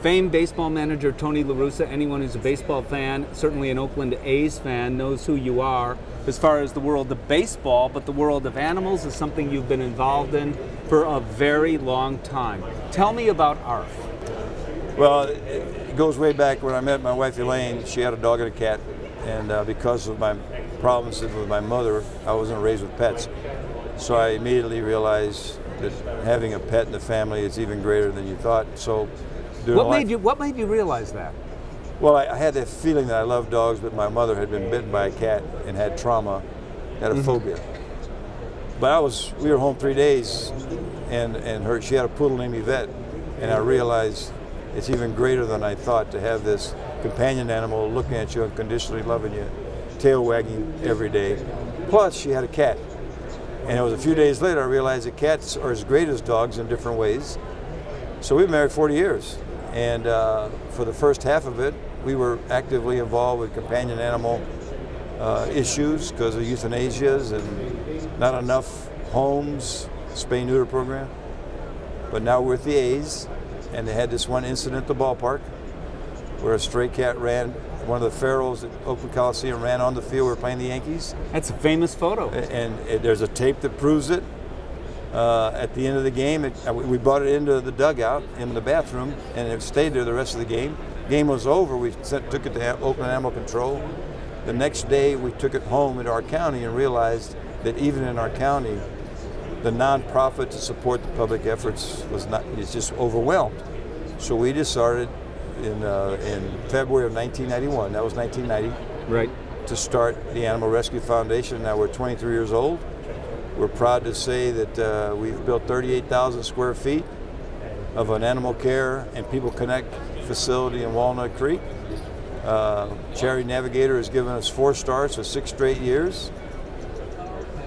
Famed baseball manager Tony La Russa. Anyone who's a baseball fan, certainly an Oakland A's fan, knows who you are as far as the world of baseball, but the world of animals is something you've been involved in for a very long time. Tell me about ARF. Well, it goes way back when I met my wife Elaine. She had a dog and a cat, and because of my problems with my mother, I wasn't raised with pets. So I immediately realized that having a pet in the family is even greater than you thought. So, what made you realize that? Well, I had that feeling that I loved dogs, but my mother had been bitten by a cat and had trauma, had a phobia. But we were home 3 days, and she had a poodle named Yvette, and I realized it's even greater than I thought to have this companion animal looking at you, unconditionally loving you, tail wagging every day. Plus, she had a cat. And it was a few days later I realized that cats are as great as dogs in different ways. So we've been married 40 years. And for the first half of it, we were actively involved with companion animal issues because of euthanasias and not enough homes, spay-neuter program. But now we're with the A's, and they had this one incident at the ballpark where a stray cat ran. One of the pharaohs at Oakland Coliseum ran on the field. We were playing the Yankees. That's a famous photo. And there's a tape that proves it. At the end of the game, we brought it into the dugout in the bathroom, and it stayed there the rest of the game. Game was over. We took it to Oakland Animal Control. The next day, we took it home into our county and realized that even in our county, the nonprofit to support the public efforts is just overwhelmed. So we decided in February of 1991, that was 1990, right, to start the Animal Rescue Foundation. Now we're 23 years old. We're proud to say that we've built 38,000 square feet of an animal care and People Connect facility in Walnut Creek. Charity Navigator has given us 4 stars for 6 straight years.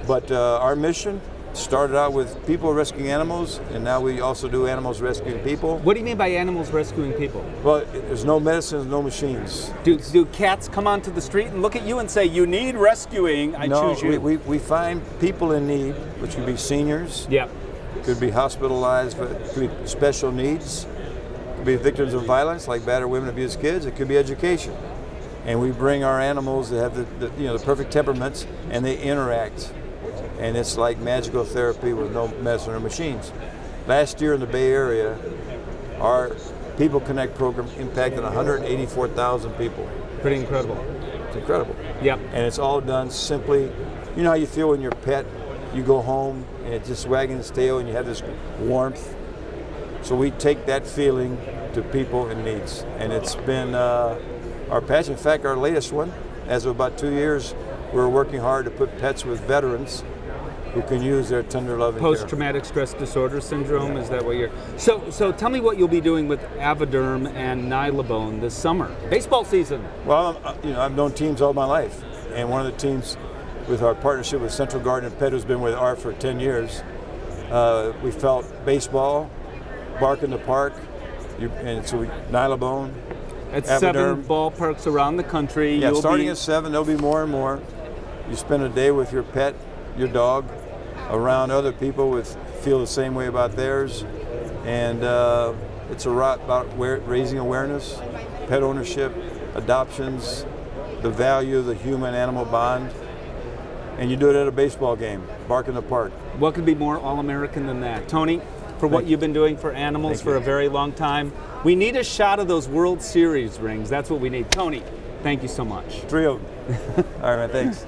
But our mission started out with people rescuing animals, and now we also do animals rescuing people. What do you mean by animals rescuing people? Well, there's no medicines, no machines. Do cats come onto the street and look at you and say, "You need rescuing, I choose you"? We find people in need, which could be seniors, could be hospitalized, but it could be special needs, it could be victims of violence like battered women, abused kids, it could be education. And we bring our animals that have the perfect temperaments, and they interact. And it's like magical therapy with no medicine or machines. Last year in the Bay Area, our People Connect program impacted 184,000 people. Pretty incredible. It's incredible. Yep. And it's all done simply, you know how you feel when your pet, you go home and it's just wagging its tail and you have this warmth. So we take that feeling to people in needs. And it's been our passion. In fact, our latest one, as of about 2 years, we're working hard to put pets with veterans who can use their tender loving care. Post-traumatic stress disorder syndrome, is that what you're... So tell me what you'll be doing with Avoderm and Nylabone this summer. Baseball season. Well, I've known teams all my life, and one of the teams with our partnership with Central Garden and Pet, who's been with ARF for 10 years, we felt baseball, bark in the park, and so Nylabone, at Avoderm. 7 ballparks around the country. Yeah, starting at 7, there'll be more and more. You spend a day with your pet, your dog, around other people who feel the same way about theirs, and it's a lot about raising awareness, pet ownership, adoptions, the value of the human-animal bond, and you do it at a baseball game, bark in the park. What could be more all-American than that? Tony, for what you've been doing for animals for a very long time, we need a shot of those World Series rings. That's what we need. Tony, thank you so much. 3 of them. All right, man, thanks.